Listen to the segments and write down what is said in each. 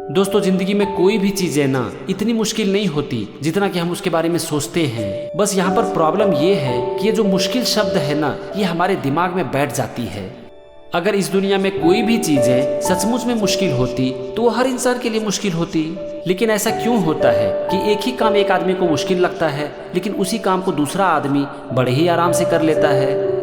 दोस्तों, जिंदगी में कोई भी चीजें ना इतनी मुश्किल नहीं होती जितना कि हम उसके बारे में सोचते हैं। बस यहाँ पर प्रॉब्लम ये है कि ये जो मुश्किल शब्द है ना, ये हमारे दिमाग में बैठ जाती है। अगर इस दुनिया में कोई भी चीजें सचमुच में मुश्किल होती तो वो हर इंसान के लिए मुश्किल होती। लेकिन ऐसा क्यों होता है कि एक ही काम एक आदमी को मुश्किल लगता है, लेकिन उसी काम को दूसरा आदमी बड़े ही आराम से कर लेता है।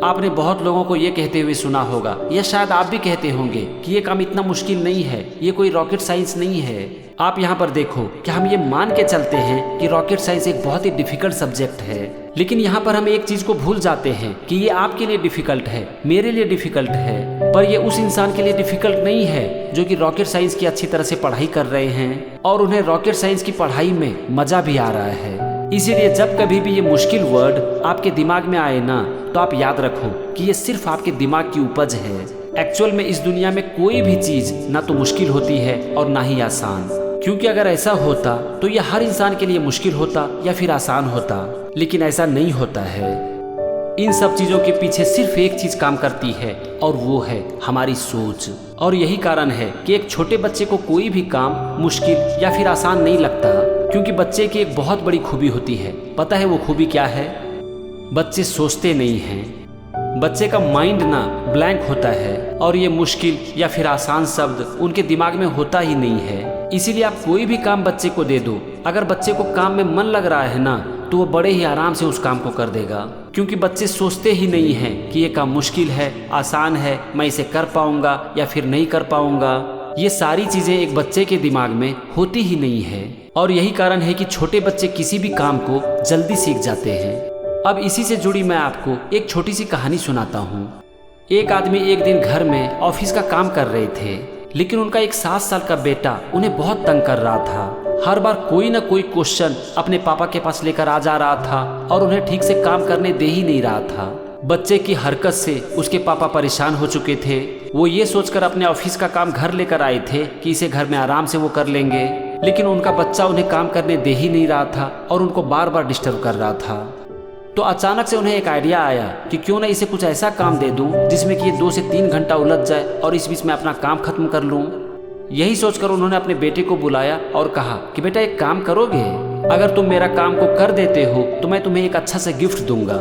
आपने बहुत लोगों को ये कहते हुए सुना होगा, या शायद आप भी कहते होंगे कि ये काम इतना मुश्किल नहीं है, ये कोई रॉकेट साइंस नहीं है। आप यहाँ पर देखो कि हम ये मान के चलते हैं कि रॉकेट साइंस एक बहुत ही डिफिकल्ट सब्जेक्ट है, लेकिन यहाँ पर हम एक चीज को भूल जाते हैं कि ये आपके लिए डिफिकल्ट है, मेरे लिए डिफिकल्ट है, पर ये उस इंसान के लिए डिफिकल्ट नहीं है जो कि रॉकेट साइंस की अच्छी तरह से पढ़ाई कर रहे हैं और उन्हें रॉकेट साइंस की पढ़ाई में मजा भी आ रहा है। इसीलिए जब कभी भी ये मुश्किल वर्ड आपके दिमाग में आए ना, तो आप याद रखो कि ये सिर्फ आपके दिमाग की उपज है। एक्चुअल में इस दुनिया में कोई भी चीज ना तो मुश्किल होती है और ना ही आसान, क्योंकि अगर ऐसा होता तो ये हर इंसान के लिए मुश्किल होता या फिर आसान होता, लेकिन ऐसा नहीं होता है। इन सब चीजों के पीछे सिर्फ एक चीज काम करती है और वो है हमारी सोच। और यही कारण है कि एक छोटे बच्चे को कोई भी काम मुश्किल या फिर आसान नहीं लगता, क्योंकि बच्चे की एक बहुत बड़ी खूबी होती है। पता है वो खूबी क्या है? बच्चे सोचते नहीं हैं। बच्चे का माइंड ना ब्लैंक होता है और ये मुश्किल या फिर आसान शब्द उनके दिमाग में होता ही नहीं है। इसीलिए आप कोई भी काम बच्चे को दे दो, अगर बच्चे को काम में मन लग रहा है ना, तो वो बड़े ही आराम से उस काम को कर देगा, क्योंकि बच्चे सोचते ही नहीं हैं कि ये काम मुश्किल है, आसान है, मैं इसे कर पाऊंगा या फिर नहीं कर पाऊंगा। ये सारी चीजें एक बच्चे के दिमाग में होती ही नहीं है, और यही कारण है कि छोटे बच्चे किसी भी काम को जल्दी सीख जाते हैं। अब इसी से जुड़ी मैं आपको एक छोटी सी कहानी सुनाता हूँ। एक आदमी एक दिन घर में ऑफिस का काम कर रहे थे, लेकिन उनका एक 7 साल का बेटा उन्हें बहुत तंग कर रहा था। हर बार कोई ना कोई क्वेश्चन अपने पापा के पास लेकर आ जा रहा था और उन्हें ठीक से काम करने दे ही नहीं रहा था। बच्चे की हरकत से उसके पापा परेशान हो चुके थे। वो ये सोचकर अपने ऑफिस का काम घर लेकर आए थे कि इसे घर में आराम से वो कर लेंगे, लेकिन उनका बच्चा उन्हें काम करने दे ही नहीं रहा था और उनको बार बार डिस्टर्ब कर रहा था। तो अचानक से उन्हें एक आइडिया आया कि क्यों ना इसे कुछ ऐसा काम दे दूं जिसमें कि ये 2 से 3 घंटा उलझ जाए और इस बीच में अपना काम खत्म कर लूं। यही सोचकर उन्होंने अपने बेटे को बुलाया और कहा कि बेटा, एक काम करोगे? अगर तुम मेरा काम को कर देते हो तो मैं तुम्हें एक अच्छा सा गिफ्ट दूंगा।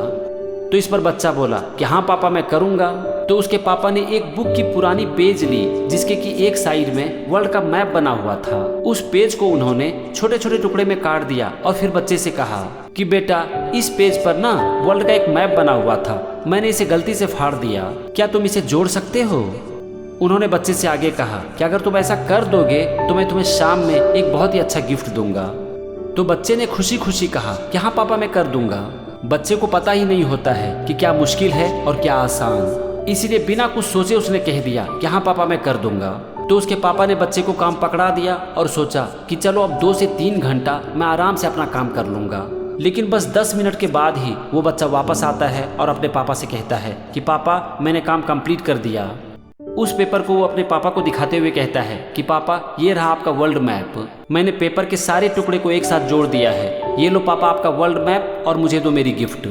तो इस पर बच्चा बोला कि हाँ पापा, मैं करूंगा। तो उसके पापा ने एक बुक की पुरानी पेज ली जिसके कि एक साइड में वर्ल्ड का मैप बना हुआ था। उस पेज को उन्होंने छोटे छोटे टुकड़े में काट दिया और फिर बच्चे से कहा कि बेटा, इस पेज पर ना वर्ल्ड का एक मैप बना हुआ था, मैंने इसे गलती से फाड़ दिया, क्या तुम इसे जोड़ सकते हो? उन्होंने बच्चे से आगे कहा कि अगर तुम ऐसा कर दोगे तो मैं तुम्हें शाम में एक बहुत ही अच्छा गिफ्ट दूंगा। तो बच्चे ने खुशी खुशी कहा कि हाँ पापा, मैं कर दूंगा। बच्चे को पता ही नहीं होता है कि क्या मुश्किल है और क्या आसान, इसीलिए बिना कुछ सोचे उसने कह दिया कि हाँ पापा, मैं कर दूंगा। तो उसके पापा ने बच्चे को काम पकड़ा दिया और सोचा कि चलो अब 2 से 3 घंटा मैं आराम से अपना काम कर लूंगा। लेकिन बस 10 मिनट के बाद ही वो बच्चा वापस आता है और अपने पापा से कहता है कि पापा, मैंने काम कंप्लीट कर दिया। उस पेपर को वो अपने पापा को दिखाते हुए कहता है कि पापा, ये रहा आपका वर्ल्ड मैप, मैंने पेपर के सारे टुकड़े को एक साथ जोड़ दिया है, ये लो पापा आपका वर्ल्ड मैप और मुझे दो मेरी गिफ्ट।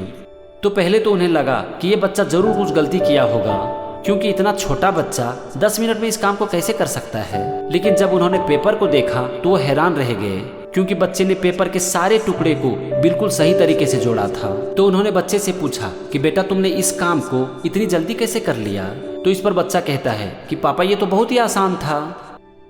तो पहले तो उन्हें लगा कि ये बच्चा जरूर कुछ गलती किया होगा, क्योंकि इतना छोटा बच्चा 10 मिनट में इस काम को कैसे कर सकता है। लेकिन जब उन्होंने पेपर को देखा तो वो हैरान रह गए, क्योंकि बच्चे ने पेपर के सारे टुकड़े को बिल्कुल सही तरीके से जोड़ा था। तो उन्होंने बच्चे से पूछा कि बेटा, तुमने इस काम को इतनी जल्दी कैसे कर लिया? तो इस पर बच्चा कहता है कि पापा, ये तो बहुत ही आसान था।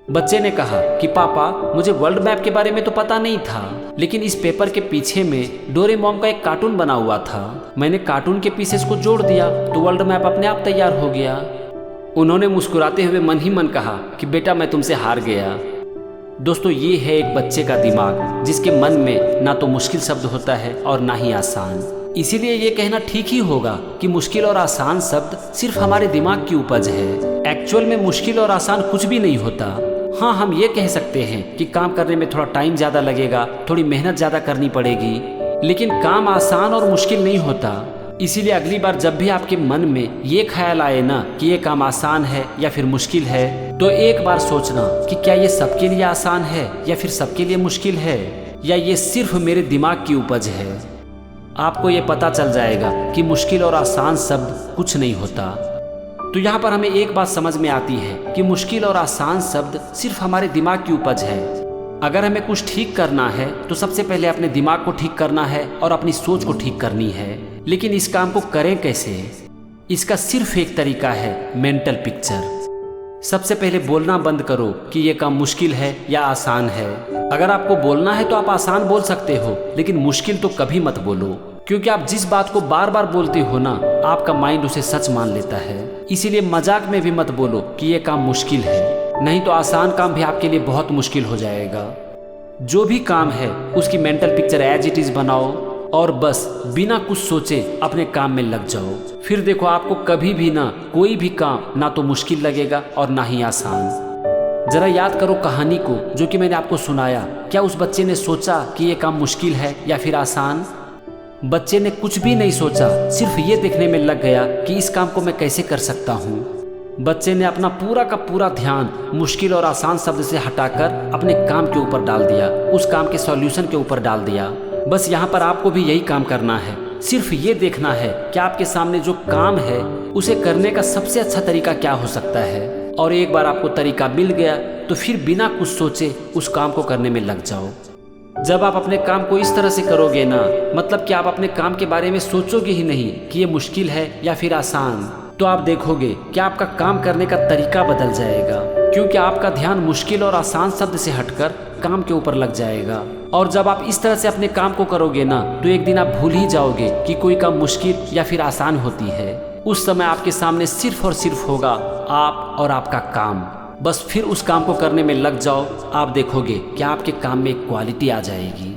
बच्चे ने कहा कि पापा, मुझे वर्ल्ड मैप के बारे में तो पता नहीं था, लेकिन इस पेपर के पीछे में डोरेमोन का एक कार्टून बना हुआ था, मैंने कार्टून के पीसेस को जोड़ दिया तो वर्ल्ड मैप अपने आप तैयार हो गया। उन्होंने मुस्कुराते हुए मन ही मन कहा कि बेटा, मैं तुमसे हार गया। दोस्तों, ये है एक बच्चे का दिमाग जिसके मन में ना तो मुश्किल शब्द होता है और ना ही आसान। इसीलिए ये कहना ठीक ही होगा कि मुश्किल और आसान शब्द सिर्फ हमारे दिमाग की उपज है। एक्चुअल में मुश्किल और आसान कुछ भी नहीं होता। हाँ, हम ये कह सकते हैं कि काम करने में थोड़ा टाइम ज़्यादा लगेगा, थोड़ी मेहनत ज़्यादा करनी पड़ेगी, लेकिन काम आसान और मुश्किल नहीं होता। इसीलिए अगली बार जब भी आपके मन में ये ख्याल आए ना कि ये काम आसान है या फिर मुश्किल है, तो एक बार सोचना कि क्या ये सबके लिए आसान है या फिर सबके लिए मुश्किल है, या ये सिर्फ मेरे दिमाग की उपज है। आपको ये पता चल जाएगा कि मुश्किल और आसान शब्द कुछ नहीं होता। तो यहाँ पर हमें एक बात समझ में आती है कि मुश्किल और आसान शब्द सिर्फ हमारे दिमाग की उपज है। अगर हमें कुछ ठीक करना है तो सबसे पहले अपने दिमाग को ठीक करना है और अपनी सोच को ठीक करनी है। लेकिन इस काम को करें कैसे? इसका सिर्फ एक तरीका है, मेंटल पिक्चर। सबसे पहले बोलना बंद करो कि ये काम मुश्किल है या आसान है। अगर आपको बोलना है तो आप आसान बोल सकते हो, लेकिन मुश्किल तो कभी मत बोलो, क्योंकि आप जिस बात को बार बार बोलते हो ना, आपका माइंड उसे सच मान लेता है। इसीलिए मजाक में भी मत बोलो कि ये काम मुश्किल है, नहीं तो आसान काम भी आपके लिए बहुत मुश्किल हो जाएगा। जो भी काम है उसकी mental picture as it is बनाओ और बस बिना कुछ सोचे अपने काम में लग जाओ। फिर देखो, आपको कभी भी ना कोई भी काम ना तो मुश्किल लगेगा और ना ही आसान। जरा याद करो कहानी को जो कि मैंने आपको सुनाया। क्या उस बच्चे ने सोचा कि ये काम मुश्किल है या फिर आसान? बच्चे ने कुछ भी नहीं सोचा, सिर्फ ये देखने में लग गया कि इस काम को मैं कैसे कर सकता हूँ। बच्चे ने अपना पूरा का पूरा ध्यान मुश्किल और आसान शब्द से हटाकर अपने काम के ऊपर डाल दिया, उस काम के सॉल्यूशन के ऊपर डाल दिया। बस यहाँ पर आपको भी यही काम करना है। सिर्फ ये देखना है कि आपके सामने जो काम है उसे करने का सबसे अच्छा तरीका क्या हो सकता है। और एक बार आपको तरीका मिल गया तो फिर बिना कुछ सोचे उस काम को करने में लग जाओ। जब आप अपने काम को इस तरह से करोगे ना, मतलब कि आप अपने काम के बारे में सोचोगे ही नहीं कि ये मुश्किल है या फिर आसान, तो आप देखोगे कि आपका काम करने का तरीका बदल जाएगा, क्योंकि आपका ध्यान मुश्किल और आसान शब्द से हटकर काम के ऊपर लग जाएगा। और जब आप इस तरह से अपने काम को करोगे ना, तो एक दिन आप भूल ही जाओगे कि कोई काम मुश्किल या फिर आसान होती है। उस समय आपके सामने सिर्फ और सिर्फ होगा आप और आपका काम। बस फिर उस काम को करने में लग जाओ, आप देखोगे कि आपके काम में क्वालिटी आ जाएगी।